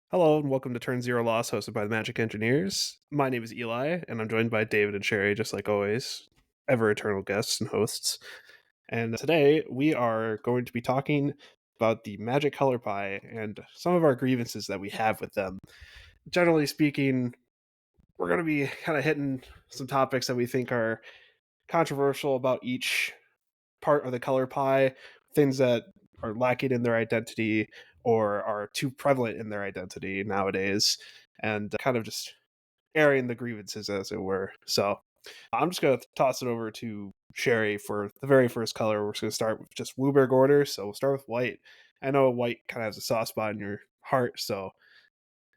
Hello and welcome to Turn Zero Loss, hosted by the Magic Engineers. My name is Eli, and I'm joined by David and Sherry, just like always, ever eternal guests and hosts. And today we are going to be talking about the Magic Color Pie and some of our grievances that we have with them. Generally speaking, we're going to be kind of hitting some topics that we think are controversial about each part of the color pie, things that are lacking in their identity or are too prevalent in their identity nowadays, and kind of just airing the grievances, as it were. So I'm just going to toss it over to Sherry for the very first color. We're just going to start with just Wooberg order. So we'll start with white. I know white kind of has a soft spot in your heart, so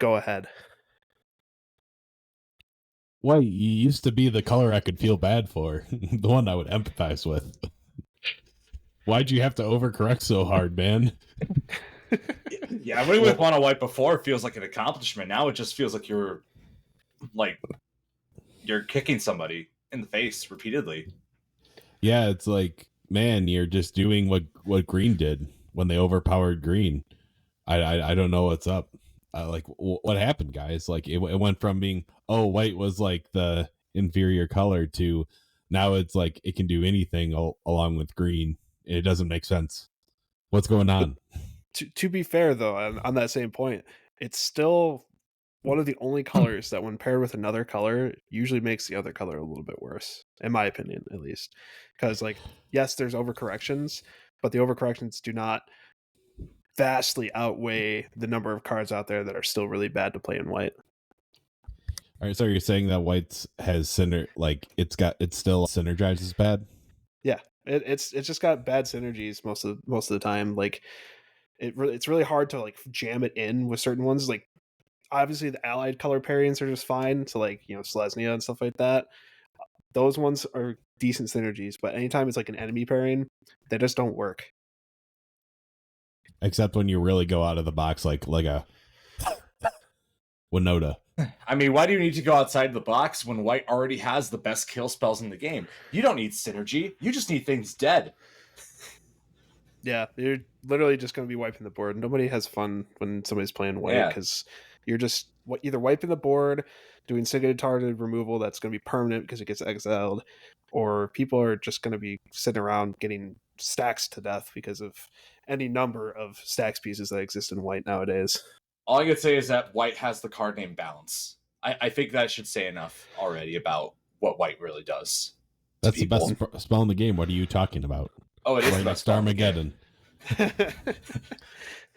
go ahead. White used to be the color I could feel bad for, the one I would empathize with. Why'd you have to overcorrect so hard, man? Yeah, winning with mono white before feels like an accomplishment. Now it just feels like you're kicking somebody in the face repeatedly. Yeah, it's like, man, you're just doing what green did when they overpowered green. I don't know what's up. What happened, guys? Like it went from being, oh, white was like the inferior color to now it's like it can do anything along with green. It doesn't make sense. What's going on? To be fair, though, on that same point, it's still one of the only colors that when paired with another color usually makes the other color a little bit worse, in my opinion, at least. Because, like, yes, there's overcorrections, but the overcorrections do not vastly outweigh the number of cards out there that are still really bad to play in white. All right, so you're saying that white has it still synergizes bad? Yeah, it's just got bad synergies most of the time. Like, it's really hard to like jam it in with certain ones. Like, obviously the allied color pairings are just fine. So, like, Selesnya and stuff like that. Those ones are decent synergies, but anytime it's like an enemy pairing, they just don't work. Except when you really go out of the box, like a Winota. I mean, why do you need to go outside the box when white already has the best kill spells in the game? You don't need synergy. You just need things dead. Yeah, you're literally just going to be wiping the board. Nobody has fun when somebody's playing white because you're just either wiping the board, doing single targeted removal that's going to be permanent because it gets exiled, or people are just going to be sitting around getting stacks to death because of any number of stacks pieces that exist in white nowadays. All I could say is that white has the card name balance. I think that should say enough already about what white really does. That's the best spell in the game. What are you talking about? Oh, it is right next to Armageddon.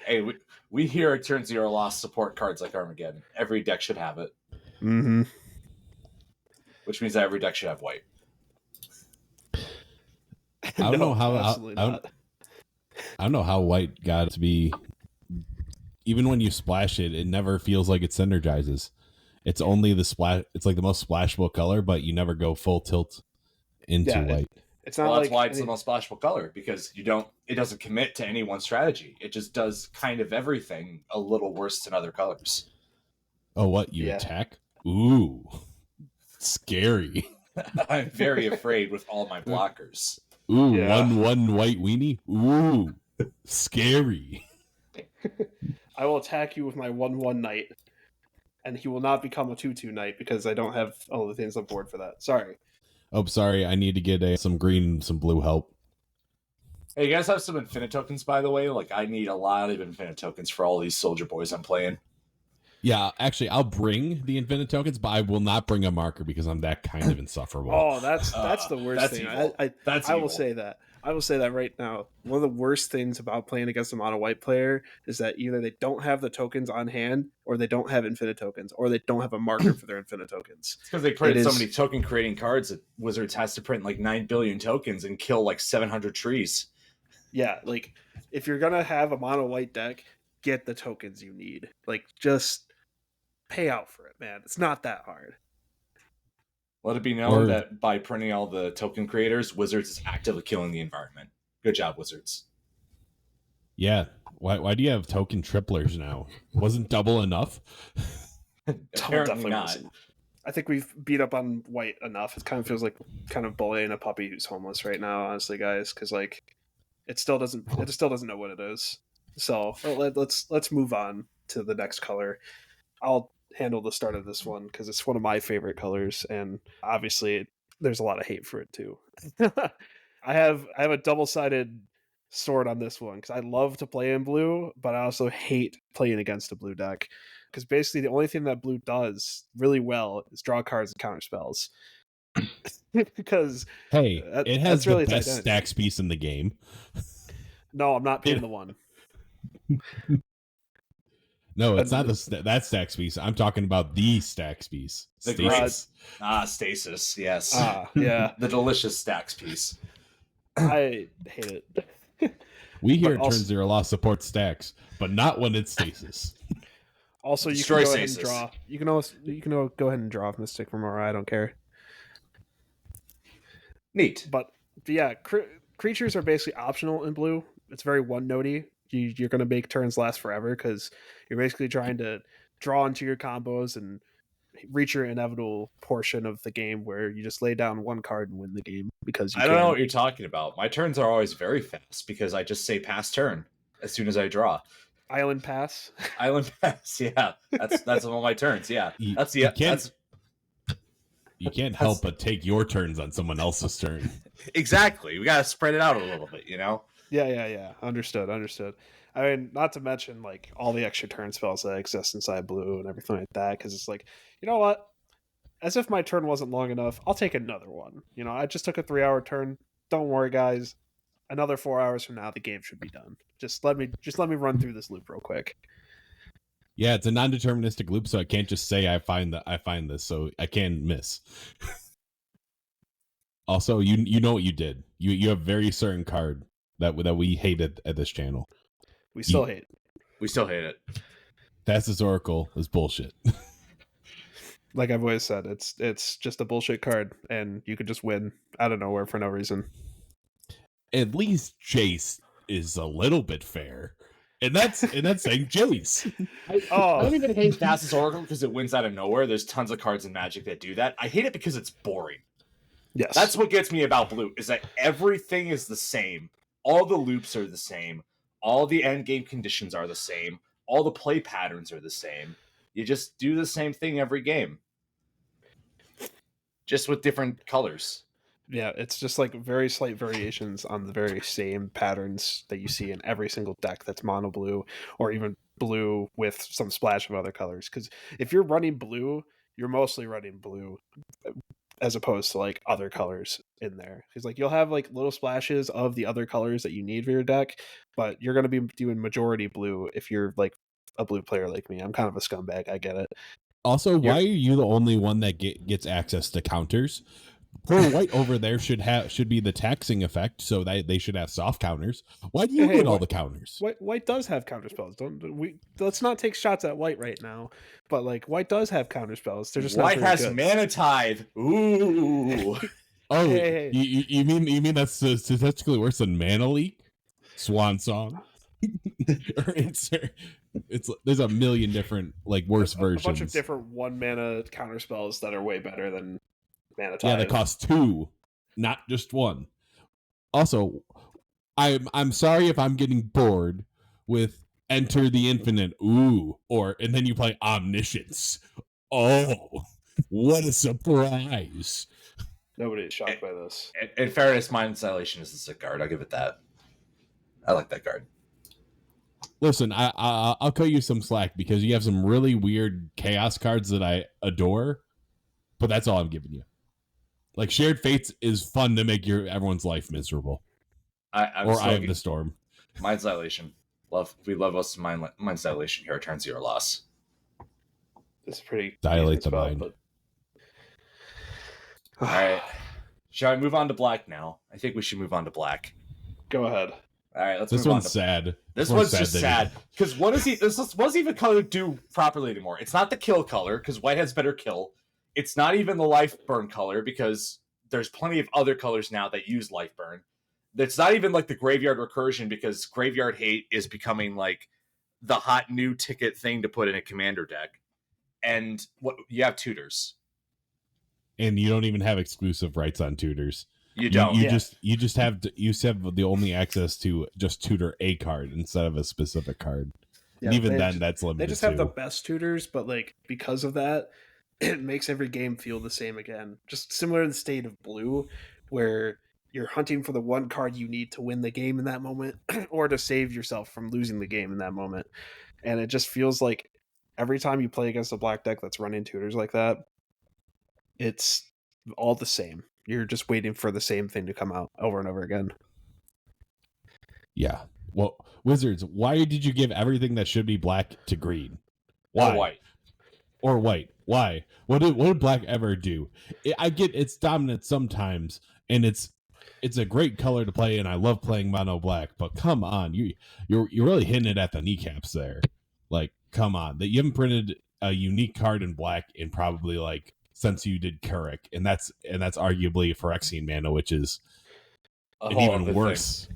Hey, we here at Turn Zero Loss support cards like Armageddon. Every deck should have it. Mm-hmm. Which means that every deck should have white. I don't know how. I don't know how white got to be. Even when you splash it, it never feels like it synergizes. It's only the splash. It's like the most splashable color, but you never go full tilt into white. It's not that's why it's the most splashable color, because it doesn't commit to any one strategy. It just does kind of everything a little worse than other colors. Oh, what? You attack? Ooh. Scary. I'm very afraid with all my blockers. Ooh, 1/1 white weenie? Ooh. Scary. I will attack you with my 1/1 knight, and he will not become a 2/2 knight because I don't have all the things on board for that. Sorry. Oh, sorry. I need to get some green and some blue help. Hey, you guys have some Infinite tokens, by the way? Like, I need a lot of Infinite tokens for all these Soldier Boys I'm playing. Yeah, actually, I'll bring the Infinite tokens, but I will not bring a marker because I'm that kind of insufferable. Oh, that's the worst thing. I will say that. I will say that right now. One of the worst things about playing against a mono white player is that either they don't have the tokens on hand, or they don't have infinite tokens, or they don't have a marker for their infinite tokens. It's because they printed so many token creating cards that Wizards has to print like 9 billion tokens and kill like 700 trees. Yeah, like, if you're gonna have a mono white deck, get the tokens you need. Like, just pay out for it, man. It's not that hard. Let it be known that by printing all the token creators, Wizards is actively killing the environment. Good job, Wizards. Yeah. Why do you have token triplers now? Wasn't double enough? Apparently not. Wasn't. I think we've beat up on white enough. It kind of feels like kind of bullying a puppy who's homeless right now, honestly, guys, because like it just still doesn't know what it is. So let's move on. to the next color. I'll handle the start of this one because it's one of my favorite colors, and obviously there's a lot of hate for it too. I have a double-sided sword on this one because I love to play in blue, but I also hate playing against a blue deck because basically the only thing that blue does really well is draw cards and counter spells. Because Hey, it has that's the really its best identity. stacks piece in the game. No, I'm not paying the one. No, it's not that stacks piece. I'm talking about the stacks piece. The Stasis. Stasis, yes. Yeah. The delicious stacks piece. I hate it. We here But at also- Turn Zero Loss support stacks, but not when it's stasis. Also, you Destroy can go ahead and stasis. draw. You can go ahead and draw Mystic Remora. I don't care. Neat. But yeah, creatures are basically optional in blue. It's very one-notey. You're going to make turns last forever because you're basically trying to draw into your combos and reach your inevitable portion of the game where you just lay down one card and win the game because you I don't can. know what you're talking about. My turns are always very fast because I just say pass turn as soon as I draw. Island Pass. Island pass, yeah. That's all my turns, yeah. You can't help but take your turns on someone else's turn. Exactly. We gotta spread it out a little bit, you know? Yeah. Understood. I mean, not to mention like all the extra turn spells that exist inside blue and everything like that. Because it's like, you know what? As if my turn wasn't long enough, I'll take another one. You know, I just took a 3-hour turn. Don't worry, guys. Another 4 hours from now, the game should be done. Just let me run through this loop real quick. Yeah, it's a non-deterministic loop, so I can't just say I find this, so I can miss. Also, you know what you did. You have a very certain card that we hated at this channel. We still hate. We still hate it. Thassa's Oracle is bullshit. Like I've always said, it's just a bullshit card, and you could just win out of nowhere for no reason. At least Jace is a little bit fair. And that's saying Jace. I don't even hate Thassa's Oracle because it wins out of nowhere. There's tons of cards in Magic that do that. I hate it because it's boring. Yes. That's what gets me about blue, is that everything is the same. All the loops are the same. All the end game conditions are the same. All the play patterns are the same. You just do the same thing every game. Just with different colors. Yeah, it's just like very slight variations on the very same patterns that you see in every single deck that's mono blue or even blue with some splash of other colors. Because if you're running blue, you're mostly running blue as opposed to like other colors in there. Because like you'll have like little splashes of the other colors that you need for your deck, but you're going to be doing majority blue if you're like a blue player like me. I'm kind of a scumbag. I get it. Also, why are you the only one that gets access to counters? Poor white over there should be the taxing effect, so that they should have soft counters. Why do you get all the counters? White does have counter spells. Let's not take shots at white right now. But like white does have counter spells. They're just white not has good. Mana Tithe. Ooh. Oh, Hey. You mean that's statistically worse than Mana Leak? Swan Song? it's there's a million different like worse versions. A bunch of different 1 mana counter spells that are way better than Mana Tithe. Yeah, they cost 2, not just 1. Also, I'm sorry if I'm getting bored with Enter the Infinite, and then you play Omniscience. Oh, what a surprise! Nobody is shocked by this. In fairness, Mind Annihilation is a sick card. I'll give it that. I like that card. Listen, I'll cut you some slack because you have some really weird chaos cards that I adore, but that's all I'm giving you. Like Shared Fates is fun to make everyone's life miserable. I'm or Eye of the Storm. Mind Annihilation. We love us Mind Annihilation here at Turn Zero Loss. It's pretty Dilate the mind. But... All right. Shall I move on to black now? I think we should move on to black. Go ahead. All right, let's this move one's on to sad. This one's just sad because what is this wasn't even color do properly anymore. It's not the kill color because white has better kill. It's not even the life burn color because there's plenty of other colors now that use life burn. It's not even like the graveyard recursion because graveyard hate is becoming like the hot new ticket thing to put in a commander deck. And what you have tutors. And you don't even have exclusive rights on tutors. You don't. You just have the only access to just tutor a card instead of a specific card. Yeah, and even they then, just, that's they limited just have the too. best tutors, but like because of that, it makes every game feel the same again. Just similar to the state of blue, where you're hunting for the one card you need to win the game in that moment, or to save yourself from losing the game in that moment. And it just feels like every time you play against a black deck that's running tutors like that, it's all the same. You're just waiting for the same thing to come out over and over again. Yeah. Well, Wizards, why did you give everything that should be black to green? Why? Or white. Or white? Why? What did black ever do? I get it's dominant sometimes, and it's a great color to play, and I love playing mono black. But come on, you're really hitting it at the kneecaps there. Like, come on, that you haven't printed a unique card in black in probably like since you did Keurig, and that's arguably Phyrexian mana, which is A whole other worse.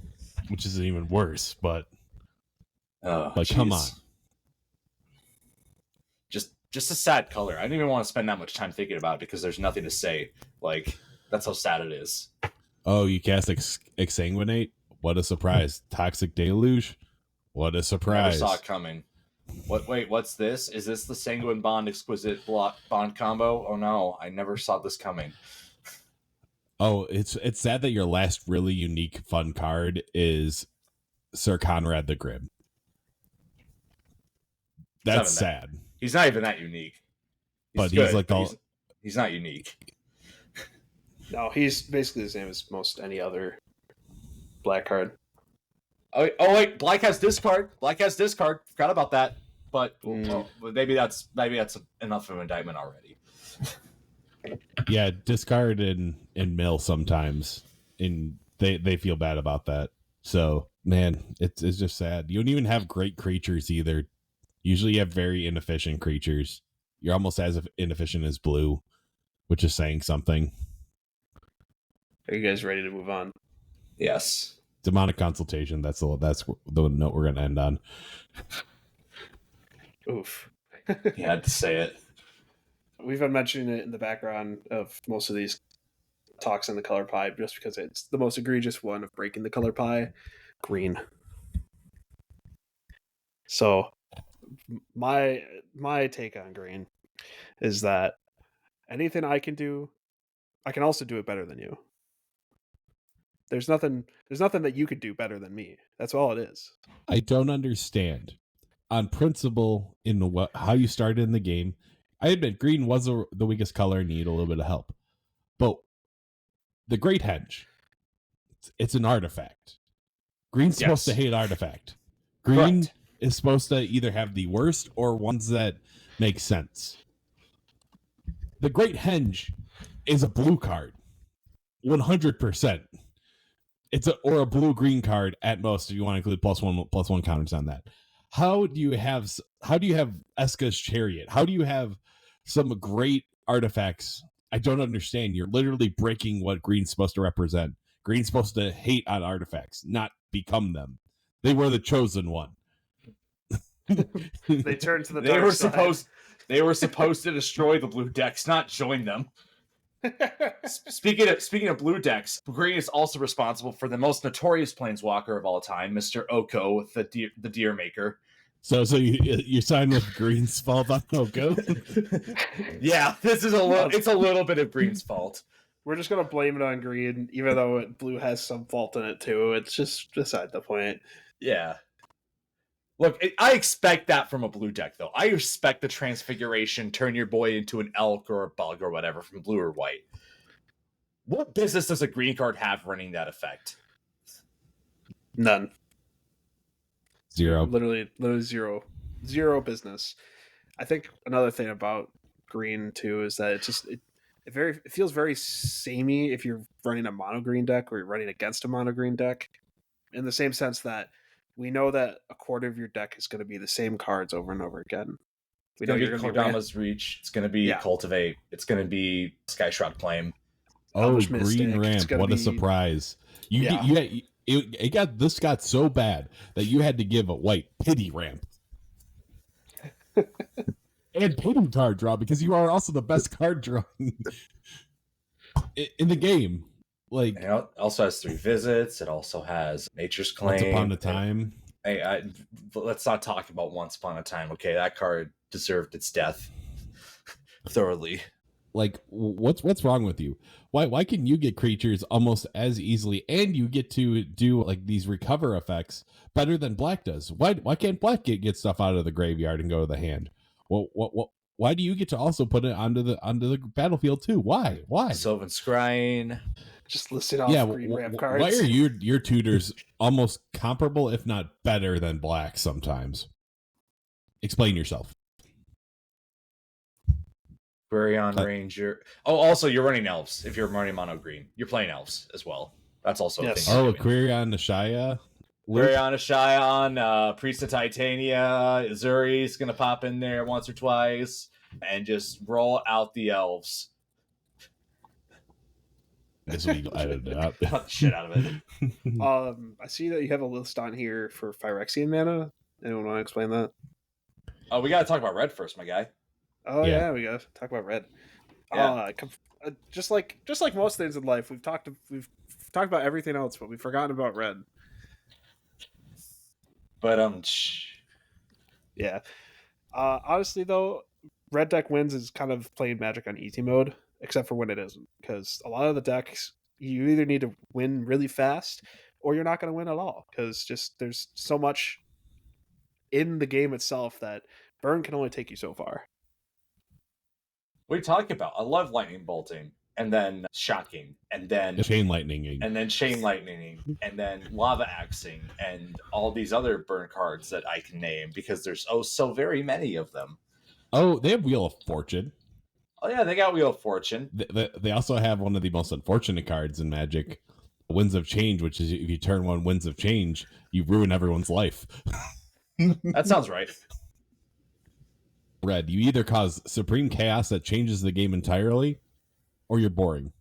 Which is even worse, but Oh, come on. Just a sad color. I don't even want to spend that much time thinking about it because there's nothing to say. Like, that's how sad it is. Oh, you cast Exsanguinate? What a surprise. Toxic Deluge? What a surprise. Never saw it coming. Wait, what's this? Is this the Sanguine Bond Exquisite Bond combo? Oh no, I never saw this coming. Oh, it's sad that your last really unique fun card is Sir Conrad the Grim. That's sad. He's not even that unique. He's like he's not unique. No, he's basically the same as most any other black card. Oh wait, black has discard. Forgot about that. But well, maybe that's enough of an indictment already. Yeah, discard and mill sometimes, and they feel bad about that. So man, it's just sad. You don't even have great creatures either. Usually you have very inefficient creatures. You're almost as inefficient as blue, which is saying something. Are you guys ready to move on? Yes. Demonic Consultation. That's the note we're going to end on. Oof. You had to say it. We've been mentioning it in the background of most of these talks in the color pie just because it's the most egregious one of breaking the color pie. Green. So my take on green is that anything I can do, I can also do it better than you. There's nothing that you could do better than me. That's all it is. I don't understand. On principle, in how you started in the game, I admit green was the weakest color and needed a little bit of help. But the Great Henge, it's an artifact. Green's supposed to hate artifact. Green is supposed to either have the worst or ones that make sense. The Great Henge is a blue card. 100%. It's a blue-green card at most if you want to include +1/+1 counters on that. How do you have Eska's Chariot? How do you have some great artifacts? I don't understand. You're literally breaking what green's supposed to represent. Green's supposed to hate on artifacts, not become them. They were the chosen one. They turned to the dark side. They were supposed to destroy the blue decks, not join them. Speaking of blue decks, green is also responsible for the most notorious planeswalker of all time, Mr. Oko, the deer maker. So you signed with green's fault on Oko? Yeah, it's a little bit of green's fault. We're just gonna blame it on green, even though blue has some fault in it too. It's just beside the point. Yeah. Look, I expect that from a blue deck, though. I expect the transfiguration, turn your boy into an elk or a bug or whatever from blue or white. What business does a green card have running that effect? None. Zero. Literally zero business. I think another thing about green too is that it feels very samey if you're running a mono green deck or you're running against a mono green deck, in the same sense that we know that a quarter of your deck is going to be the same cards over and over again. It's going to be Kodama's Reach. It's going to be Cultivate. It's going to be Sky Shroud Claim. Oh, Green Ramp! What a surprise! It got so bad that you had to give a white Pity Ramp and Pity card draw because you are also the best card drawing in the game. Like, it also has 3 visits. It also has Nature's Claim. Once Upon a Time. Hey, let's not talk about Once Upon a Time, okay? That card deserved its death thoroughly. Like, what's wrong with you? Why can you get creatures almost as easily, and you get to do like these recover effects better than black does? Why can't black get stuff out of the graveyard and go to the hand? What why do you get to also put it onto the battlefield too? Why? Sylvan Scrying. Just listed off Yeah, green ramp why cards. are your tutors almost comparable, if not better, than black sometimes? Explain yourself. Querion Ranger. Oh, also, you're running elves. If you're running mono green, you're playing elves as well. That's also Yes. a thing. Oh, Querion Nashaya. Querion Shion, Priest of Titania, Zuri's gonna pop in there once or twice and just roll out the elves. This will be edited out. Cut the shit out of it. I see that you have a list on here for Phyrexian mana. Anyone want to explain that? Oh, we gotta talk about red first, my guy. Oh Yeah. yeah, we got to talk about red. Yeah. Just like most things in life, we've talked about everything else, but we've forgotten about red. But Yeah. Honestly, though, red deck wins is kind of playing Magic on easy mode, except for when it isn't, because a lot of the decks you either need to win really fast or you're not going to win at all, because just there's so much in the game itself that burn can only take you so far. what are you talking about? I love lightning bolting, and then shocking, and then Chain lightning, and then chain lightning, and then lava axing, and all these other burn cards that I can name because there's so very many of them. Oh, they have Wheel of Fortune. Oh yeah, they got Wheel of Fortune. They also have one of the most unfortunate cards in Magic, Winds of Change, which is if you turn one Winds of Change, you ruin everyone's life. That sounds right. Red, you either cause supreme chaos that changes the game entirely, or you're boring.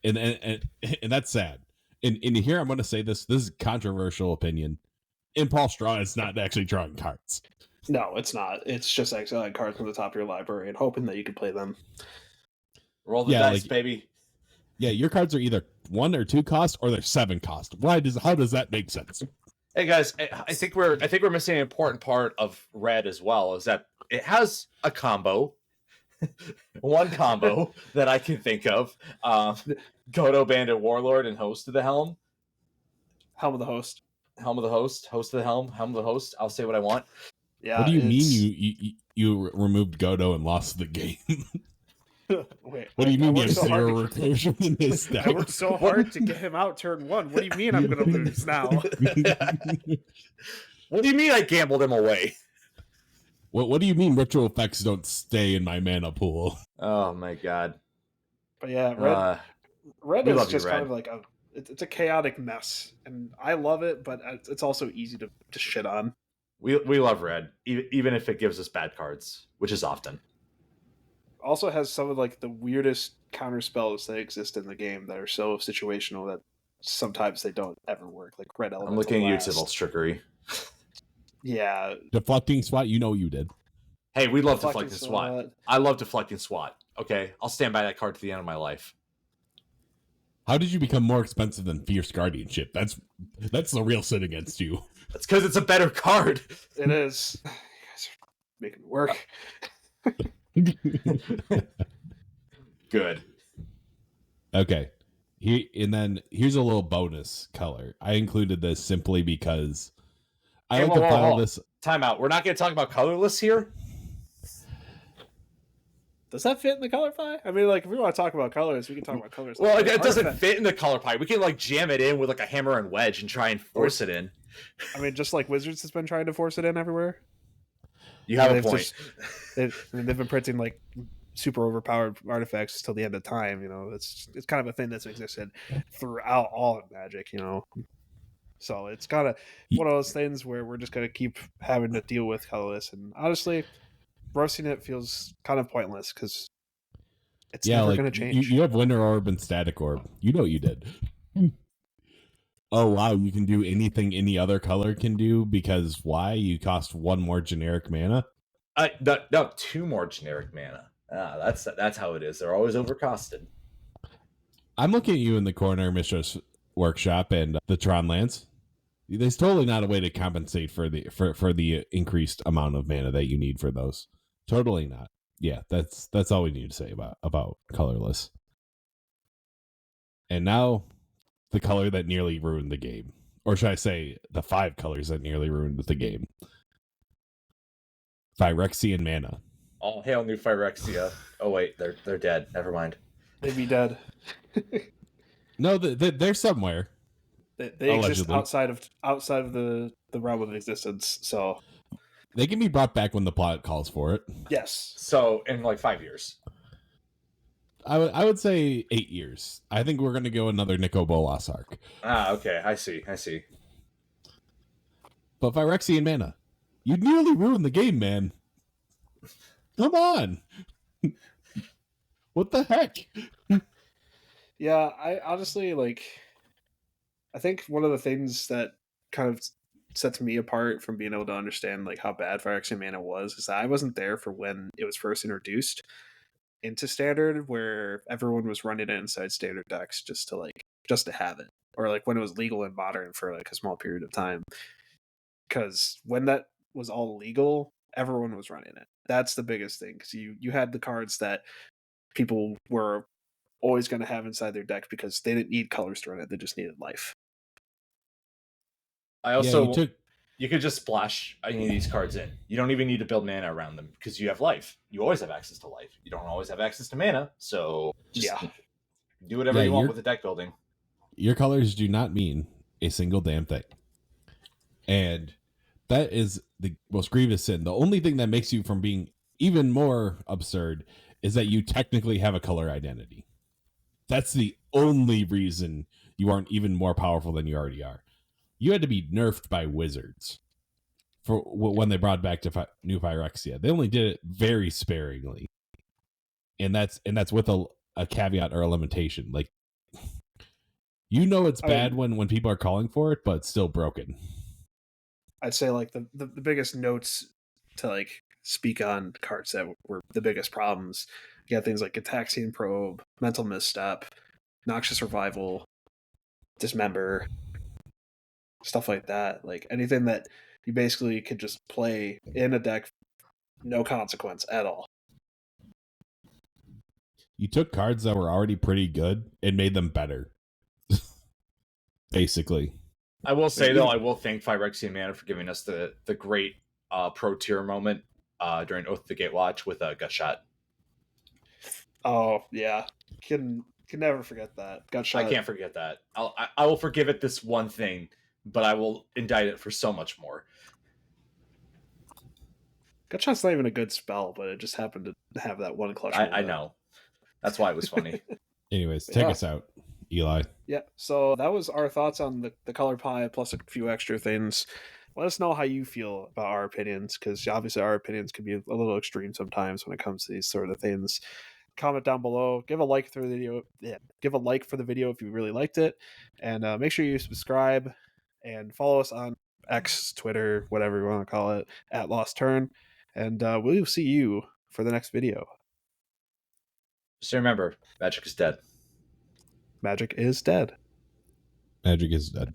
And that's sad. And here I'm going to say this is a controversial opinion. Impulse Draw is not actually drawing cards. No, it's not. It's just exiling cards from the top of your library and hoping that you can play them. Roll the dice, baby. Yeah, your cards are either 1 or 2 cost, or they're 7 cost. How does that make sense? Hey guys, I think we're missing an important part of red as well. Is that it has a combo, one combo that I can think of. Godo Bandit Warlord and Host of the Helm. Helm of the Host. Helm of the Host. Host of the Helm. Helm of the Host. I'll say what I want. Yeah. What do you mean you removed Godo and lost the game? Wait, what do you mean you have so 0 recursion in this deck? I worked so hard to get him out turn 1. What do you mean I'm going to lose now? What do you mean I gambled him away? What do you mean ritual effects don't stay in my mana pool? Oh my god. But yeah, red is just kind of like it's a chaotic mess, and I love it, but it's also easy to shit on. We love red, even if it gives us bad cards, which is often. Also has some of like the weirdest counter spells that exist in the game that are so situational that sometimes they don't ever work. Like red elemental. I'm looking at you, Blast. Tybalt's trickery. Yeah. Deflecting SWAT, you did. Hey, we love deflecting SWAT. I love deflecting SWAT. Okay, I'll stand by that card to the end of my life. How did you become more expensive than Fierce Guardianship? That's the real sin against you. That's because it's a better card. It is. You guys are making it work. Good. Okay. Here's a little bonus color. I included this simply because I like to file this. Time out. We're not going to talk about colorless here. Does that fit in the color pie? I mean, like, if we want to talk about colors, we can talk about colors. Well, it doesn't fit in the color pie. We can like jam it in with like a hammer and wedge and try and force it in. I mean, just like Wizards has been trying to force it in everywhere. You have a point. They've been printing like super overpowered artifacts till the end of time. You know, it's kind of a thing that's existed throughout all of Magic. You know, so it's kind of one of those things where we're just gonna keep having to deal with colorless, and honestly, roasting it feels kind of pointless because it's never gonna change. You have Winter Orb and Static Orb. You know what you did. Oh wow, you can do anything any other color can do because why? You cost 1 more generic mana? No, 2 more generic mana. That's how it is. They're always overcosted. I'm looking at you in the corner, Mishra's Workshop and the Tron lands. There's totally not a way to compensate for the increased amount of mana that you need for those. Totally not. Yeah, that's all we need to say about colorless. And now, the color that nearly ruined the game, or should I say, the 5 colors that nearly ruined the game: Phyrexian mana. All hail new Phyrexia. Oh wait, they're dead. Never mind. They'd be dead. No, they're somewhere. They exist Allegedly. outside of the realm of existence. So They can be brought back when the plot calls for it. yes, So in like 5 years. I would say 8 years. I think we're gonna go another Nico Bolas arc. Okay, I see. But Phyrexian mana, you nearly ruined the game, man. Come on. What the heck? yeah. I honestly like. I think one of the things that kind of sets me apart from being able to understand like how bad Phyrexian Mana was is that I wasn't there for when it was first introduced into standard, where everyone was running it inside standard decks just to have it, or like when it was legal in modern for like a small period of time. Because when that was all legal, everyone was running it. That's the biggest thing, because you had the cards that people were always going to have inside their deck because they didn't need colors to run it; they just needed life. I also Yeah, you could just splash any of these cards in. You don't even need to build mana around them because you have life. You always have access to life. You don't always have access to mana, so just do whatever you want with the deck building. Your colors do not mean a single damn thing. And that is the most grievous sin. The only thing that makes you from being even more absurd is that you technically have a color identity. That's the only reason you aren't even more powerful than you already are. You had to be nerfed by Wizards for when they brought back to new Phyrexia. They only did it very sparingly, and that's with a caveat or a limitation. Like, it's bad when people are calling for it, but it's still broken. I'd say like the biggest notes to like speak on cards that were the biggest problems. You got things like Ataxian Probe, Mental Misstep, Noxious Revival, Dismember, stuff like that. Like anything that you basically could just play in a deck, no consequence at all. You took cards that were already pretty good and made them better. Basically. I will say though, I will thank Phyrexian Mana for giving us the great pro tier moment during Oath of the Gatewatch with a gut shot. Oh yeah, can never forget that gut shot. I can't forget that. I will forgive it this one thing, but I will indict it for so much more. Gut shot's not even a good spell, but it just happened to have that one clutch. I know. That's why it was funny. Anyways, take us out, Eli. Yeah, so that was our thoughts on the color pie plus a few extra things. Let us know how you feel about our opinions, because obviously our opinions can be a little extreme sometimes when it comes to these sort of things. Comment down below, give a like for the video. Yeah, give a like for the video if you really liked it, and make sure you subscribe and follow us on X, Twitter, whatever you want to call it, at Lost Turn, and we'll see you for the next video. Just remember, Magic is dead. Magic is dead. Magic is dead.